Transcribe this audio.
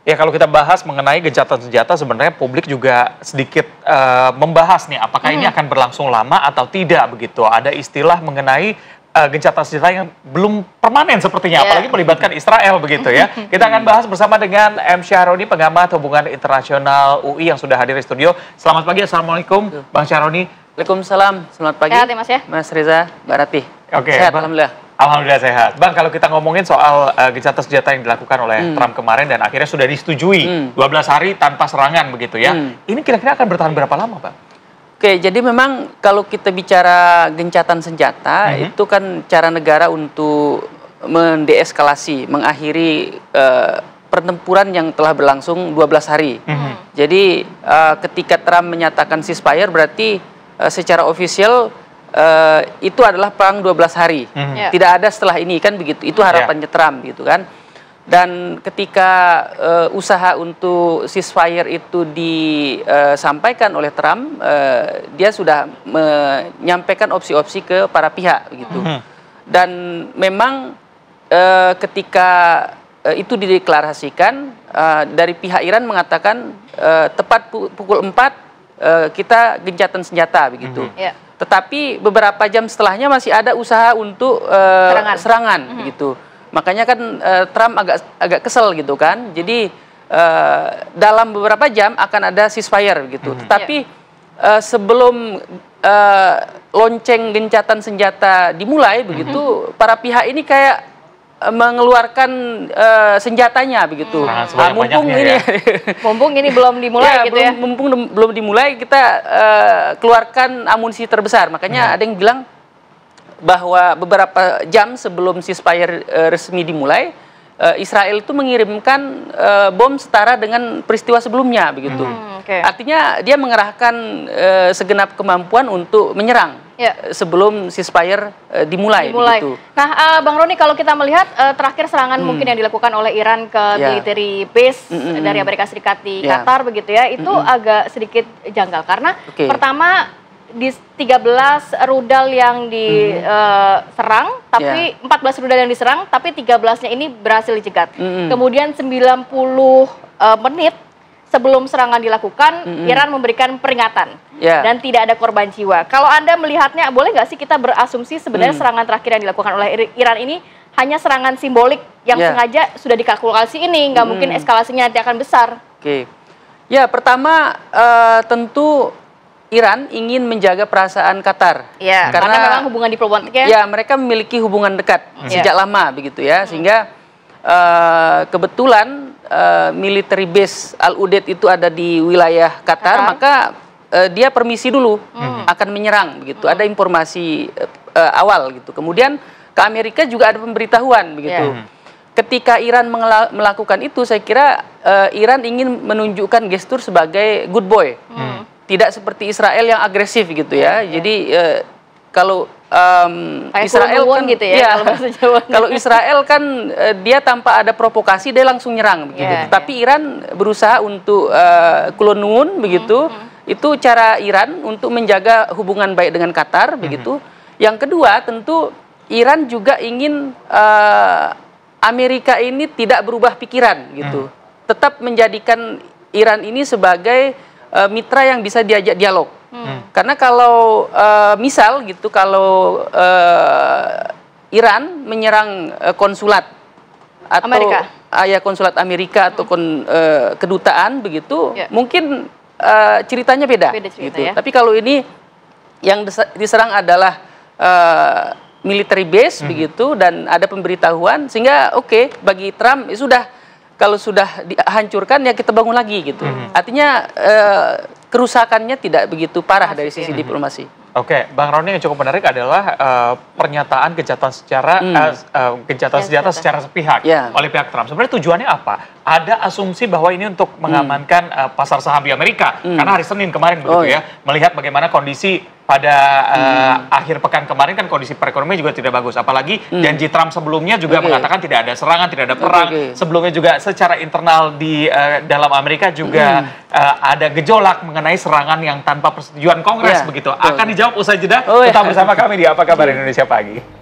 Ya, kalau kita bahas mengenai gencatan senjata, sebenarnya publik juga sedikit membahas nih, apakah ini akan berlangsung lama atau tidak begitu. Ada istilah mengenai gencatan senjata yang belum permanen sepertinya, apalagi melibatkan Israel begitu ya. Kita akan bahas bersama dengan M. Syahroni, pengamat hubungan internasional UI yang sudah hadir di studio. Selamat pagi, Assalamualaikum Bang Syahroni. Waalaikumsalam, selamat pagi. Sehat ya Mas ya? Mas Reza, Mbak Rati. Oke, sehat, Bang. Alhamdulillah. Alhamdulillah sehat. Bang, kalau kita ngomongin soal gencatan senjata yang dilakukan oleh Trump kemarin dan akhirnya sudah disetujui 12 hari tanpa serangan begitu ya. Ini kira-kira akan bertahan berapa lama, Bang? Oke, jadi memang kalau kita bicara gencatan senjata, itu kan cara negara untuk mendeeskalasi, mengakhiri pertempuran yang telah berlangsung 12 hari. Jadi ketika Trump menyatakan ceasefire berarti secara ofisial itu adalah perang 12 hari. Tidak ada setelah ini kan begitu. Itu harapannya Trump gitu kan. Dan ketika usaha untuk ceasefire itu disampaikan oleh Trump, dia sudah menyampaikan opsi-opsi ke para pihak begitu. Dan memang ketika itu dideklarasikan, dari pihak Iran mengatakan tepat pukul 4 kita gencatan senjata begitu. Tetapi beberapa jam setelahnya masih ada usaha untuk serangan begitu. Makanya kan Trump agak kesel gitu kan. Jadi dalam beberapa jam akan ada ceasefire gitu. Tetapi sebelum lonceng gencatan senjata dimulai begitu, para pihak ini kayak mengeluarkan senjatanya begitu. Mumpung ini belum dimulai gitu ya. Mumpung belum dimulai, kita keluarkan amunisi terbesar. Makanya ada yang bilang bahwa beberapa jam sebelum ceasefire resmi dimulai, Israel itu mengirimkan bom setara dengan peristiwa sebelumnya begitu. Artinya dia mengerahkan segenap kemampuan untuk menyerang sebelum ceasefire dimulai. Begitu. Nah, Bang Roni, kalau kita melihat terakhir serangan mungkin yang dilakukan oleh Iran ke military base dari Amerika Serikat di Qatar begitu ya, itu agak sedikit janggal karena pertama di 13 rudal yang diserang, tapi 14 rudal yang diserang, tapi 13-nya ini berhasil dicegat. Kemudian 90 menit sebelum serangan dilakukan, Iran memberikan peringatan dan tidak ada korban jiwa. Kalau Anda melihatnya, boleh nggak sih kita berasumsi sebenarnya serangan terakhir yang dilakukan oleh Iran ini hanya serangan simbolik yang sengaja sudah dikalkulasi ini, nggak mungkin eskalasinya nanti akan besar? Ya, pertama tentu Iran ingin menjaga perasaan Qatar. Karena memang hubungan diplomatiknya. Ya, mereka memiliki hubungan dekat sejak lama begitu ya, sehingga kebetulan military base Al Udeid itu ada di wilayah Qatar, maka dia permisi dulu akan menyerang begitu. Ada informasi awal gitu. Kemudian ke Amerika juga ada pemberitahuan begitu. Ketika Iran melakukan itu, saya kira Iran ingin menunjukkan gestur sebagai good boy. Tidak seperti Israel yang agresif gitu ya. Jadi kalau Israel kan gitu ya, kalau Israel kan dia tanpa ada provokasi dia langsung nyerang begitu. Tapi Iran berusaha untuk kulonun begitu. Itu cara Iran untuk menjaga hubungan baik dengan Qatar begitu. Yang kedua tentu Iran juga ingin Amerika ini tidak berubah pikiran gitu. Tetap menjadikan Iran ini sebagai mitra yang bisa diajak dialog. Karena kalau misal gitu, kalau Iran menyerang konsulat atau konsulat Amerika atau kedutaan begitu, mungkin ceritanya beda gitu. Tapi kalau ini yang diserang adalah military base begitu dan ada pemberitahuan, sehingga bagi Trump sudah. Kalau sudah dihancurkan ya kita bangun lagi gitu. Artinya kerusakannya tidak begitu parah dari sisi diplomasi. Bang Roni, yang cukup menarik adalah pernyataan gencatan senjata secara sepihak oleh pihak Trump. Sebenarnya tujuannya apa? Ada asumsi bahwa ini untuk mengamankan pasar saham di Amerika. Karena hari Senin kemarin begitu ya, melihat bagaimana kondisi pada akhir pekan kemarin kan kondisi perekonomian juga tidak bagus. Apalagi janji Trump sebelumnya juga mengatakan tidak ada serangan, tidak ada perang. Sebelumnya juga secara internal di dalam Amerika juga ada gejolak mengenai serangan yang tanpa persetujuan Kongres begitu. Akan dijawab usai jeda. Tetap bersama kami di Apa Kabar Indonesia Pagi.